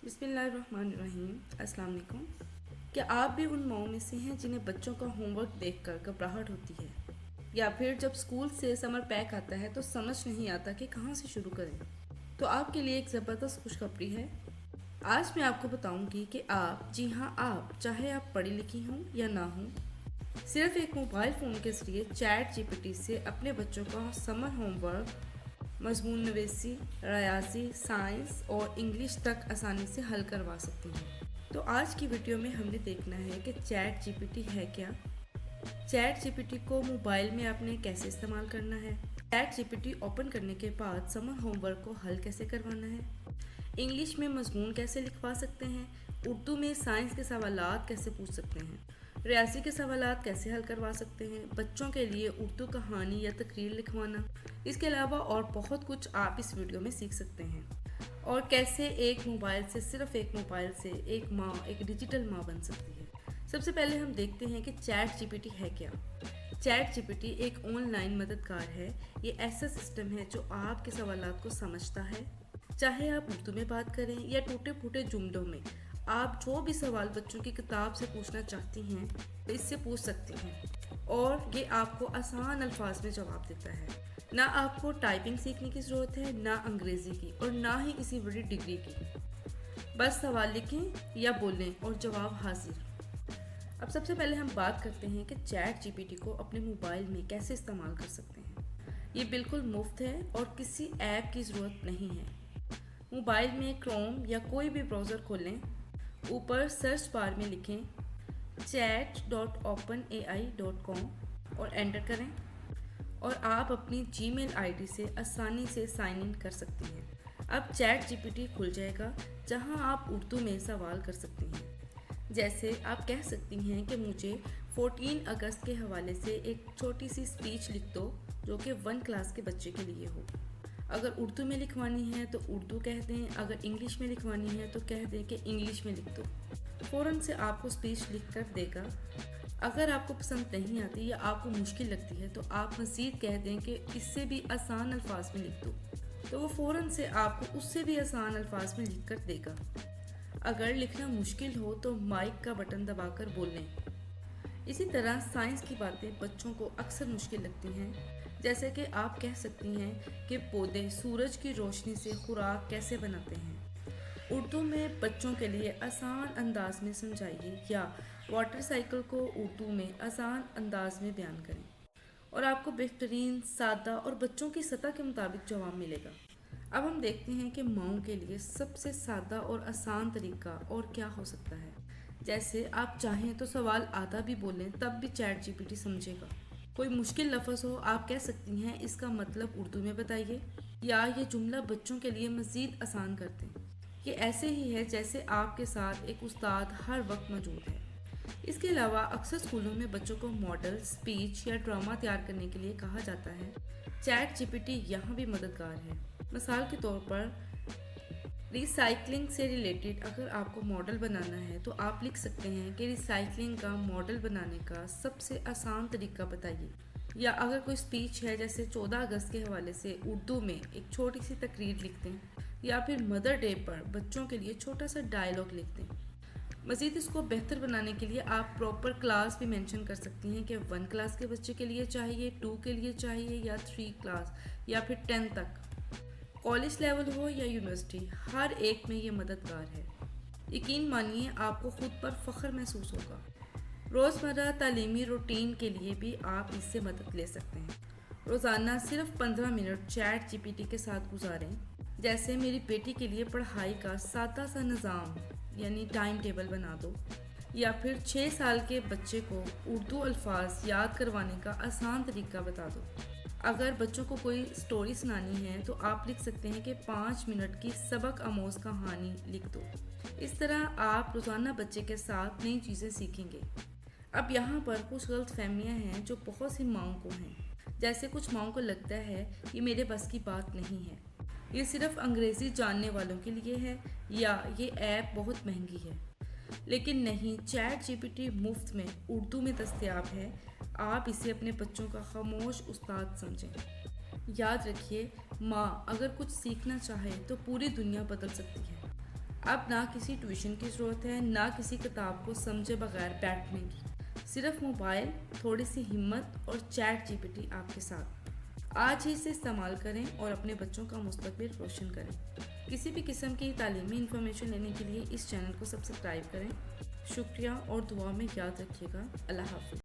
بسم اللہ الرحمن الرحیم۔ السلام علیکم۔ کیا آپ بھی ان ماؤں میں سے ہیں جنہیں بچوں کا ہوم ورک دیکھ کر گھبراہٹ ہوتی ہے، یا پھر جب اسکول سے سمر پیک آتا ہے تو سمجھ نہیں آتا کہ کہاں سے شروع کریں؟ تو آپ کے لیے ایک زبردست خوشخبری ہے۔ آج میں آپ کو بتاؤں گی کہ آپ، جی ہاں آپ، چاہے آپ پڑھی لکھی ہوں یا نہ ہوں، صرف ایک موبائل فون کے ذریعے چیٹ جی پی ٹی سے اپنے بچوں کا سمر ہوم ورک، مضمون نویسی، ریاضی، سائنس اور انگلش تک آسانی سے حل کروا سکتی ہیں۔ تو آج کی ویڈیو میں ہم نے دیکھنا ہے کہ چیٹ جی پی ٹی ہے کیا، چیٹ جی پی ٹی کو موبائل میں آپ نے کیسے استعمال کرنا ہے، ChatGPT open کرنے کے بعد سمر ہوم ورک کو حل کیسے کروانا ہے، انگلش میں مضمون کیسے لکھوا سکتے ہیں، اردو میں سائنس کے سوالات کیسے پوچھ سکتے ہیں، ریاضی کے سوالات کیسے حل کروا سکتے ہیں، بچوں کے لیے اردو کہانی یا تقریر لکھوانا، اس کے علاوہ اور بہت کچھ آپ اس ویڈیو میں سیکھ سکتے ہیں، اور کیسے ایک موبائل سے، صرف ایک موبائل سے ایک ماں، ایک ڈیجیٹل ماں بن سکتی ہے۔ سب سے پہلے ہم دیکھتے ہیں کہ چیٹ جی پی ٹی ہے کیا۔ چیٹ جی پی ٹی ایک آن لائن مددگار ہے۔ یہ ایسا سسٹم ہے جو آپ کے سوالات کو سمجھتا ہے، چاہے آپ اردو میں بات کریں یا ٹوٹے پھوٹے جملوں میں۔ آپ جو بھی سوال بچوں کی کتاب سے پوچھنا چاہتی ہیں اس سے پوچھ سکتی ہیں، اور یہ آپ کو آسان الفاظ میں جواب دیتا ہے۔ نہ آپ کو ٹائپنگ سیکھنے کی ضرورت ہے، نہ انگریزی کی، اور نہ ہی کسی بڑی ڈگری کی۔ بس سوال لکھیں یا بولیں اور جواب حاضر۔ اب سب سے پہلے ہم بات کرتے ہیں کہ چیٹ جی پی ٹی کو اپنے موبائل میں کیسے استعمال کر سکتے ہیں۔ یہ بالکل مفت ہے اور کسی ایپ کی ضرورت نہیں ہے۔ موبائل میں کروم یا کوئی بھی براؤزر کھولیں، اوپر سرچ بار میں لکھیں chat.openai.com اور انٹر کریں، اور آپ اپنی جی میل آئی ڈی سے آسانی سے سائن ان کر سکتی ہیں۔ اب چیٹ جی پی ٹی کھل جائے گا جہاں آپ اردو میں سوال کر سکتی ہیں۔ جیسے آپ کہہ سکتی ہیں کہ مجھے 14 اگست کے حوالے سے ایک چھوٹی سی اسپیچ لکھ دو جو کہ 1 کلاس کے بچے کے لیے ہو۔ اگر اردو میں لکھوانی ہے تو اردو کہہ دیں، اگر انگلش میں لکھوانی ہے تو کہہ دیں کہ انگلش میں لکھ دو۔ فوراً سے آپ کو اسپیچ لکھ کر دے گا۔ اگر آپ کو پسند نہیں آتی یا آپ کو مشکل لگتی ہے تو آپ مزید کہہ دیں کہ اس سے بھی آسان الفاظ میں لکھ دو، تو وہ فوراً سے آپ کو اس سے بھی آسان الفاظ میں لکھ کر دے گا۔ اگر لکھنا مشکل ہو تو مائک کا بٹن دبا کر بول لیں۔ اسی طرح سائنس کی باتیں بچوں کو اکثر مشکل لگتی ہیں، جیسے کہ آپ کہہ سکتی ہیں کہ پودے سورج کی روشنی سے خوراک کیسے بناتے ہیں۔ اردو میں بچوں کے لیے آسان انداز میں سمجھائیے، یا واٹر سائیکل کو اردو میں آسان انداز میں بیان کریں، اور آپ کو بہترین، سادہ اور بچوں کی سطح کے مطابق جواب ملے گا۔ اب ہم دیکھتے ہیں کہ ماؤں کے لیے سب سے سادہ اور آسان طریقہ اور کیا ہو سکتا ہے۔ جیسے آپ چاہیں تو سوال آدھا بھی بولیں تب بھی چیٹ جی پی ٹی سمجھے گا۔ کوئی مشکل لفظ ہو، آپ کہہ سکتی ہیں اس کا مطلب اردو میں بتائیے، یا یہ جملہ بچوں کے لیے مزید آسان کر دیں۔ یہ ایسے ہی ہے جیسے آپ کے ساتھ ایک استاد ہر وقت موجود ہے۔ اس کے علاوہ اکثر اسکولوں میں بچوں کو ماڈل، اسپیچ یا ڈرامہ تیار کرنے کے لیے کہا جاتا ہے۔ چیٹ جی پی ٹی یہاں بھی مددگار ہے۔ مثال کے طور پر ریسائکلنگ سے ریلیٹڈ اگر آپ کو ماڈل بنانا ہے تو آپ لکھ سکتے ہیں کہ ریسائکلنگ کا ماڈل بنانے کا سب سے آسان طریقہ بتائیے۔ یا اگر کوئی اسپیچ ہے جیسے 14 اگست کے حوالے سے اردو میں ایک چھوٹی سی تقریر لکھ دیں، یا پھر مدر ڈے پر بچوں کے لیے چھوٹا سا ڈائلاگ لکھ دیں۔ مزید اس کو بہتر بنانے کے لیے آپ پراپر کلاس بھی مینشن کر سکتی ہیں کہ 1 کلاس کے بچے کے لیے چاہیے، 2 کے لیے چاہیے، یا 3 کلاس، یا پھر 10 تک۔ کالج لیول ہو یا یونیورسٹی، ہر ایک میں یہ مددگار ہے۔ یقین مانیے آپ کو خود پر فخر محسوس ہوگا۔ روزمرہ تعلیمی روٹین کے لیے بھی آپ اس سے مدد لے سکتے ہیں۔ روزانہ صرف 15 minute ChatGPT کے ساتھ گزاریں۔ جیسے میری بیٹی کے لیے پڑھائی کا سادہ سا نظام، یعنی ٹائم ٹیبل بنا دو، یا پھر 6 سال کے بچے کو اردو الفاظ یاد کروانے کا آسان طریقہ بتا دو۔ اگر بچوں کو کوئی سٹوری سنانی ہے تو آپ لکھ سکتے ہیں کہ 5 منٹ کی سبق آموز کہانی لکھ دو۔ اس طرح آپ روزانہ بچے کے ساتھ نئی چیزیں سیکھیں گے۔ اب یہاں پر کچھ غلط فہمیاں ہیں جو بہت سی ماؤں کو ہیں۔ جیسے کچھ ماؤں کو لگتا ہے یہ میرے بس کی بات نہیں ہے، یہ صرف انگریزی جاننے والوں کے لیے ہے، یا یہ ایپ بہت مہنگی ہے۔ لیکن نہیں، چیٹ جی پی ٹی مفت میں اردو میں دستیاب ہے۔ آپ اسے اپنے بچوں کا خاموش استاد سمجھیں۔ یاد رکھیے، ماں اگر کچھ سیکھنا چاہے تو پوری دنیا بدل سکتی ہے۔ اب نہ کسی ٹیوشن کی ضرورت ہے، نہ کسی کتاب کو سمجھے بغیر بیٹھنے کی، صرف موبائل، تھوڑی سی ہمت اور چیٹ جی پی ٹی آپ کے ساتھ۔ آج ہی سے استعمال کریں اور اپنے بچوں کا مستقبل روشن کریں۔ کسی بھی قسم کی تعلیمی انفارمیشن لینے کے لیے اس چینل کو سبسکرائب کریں۔ شکریہ اور دعا میں یاد رکھیے گا۔ اللہ حافظ۔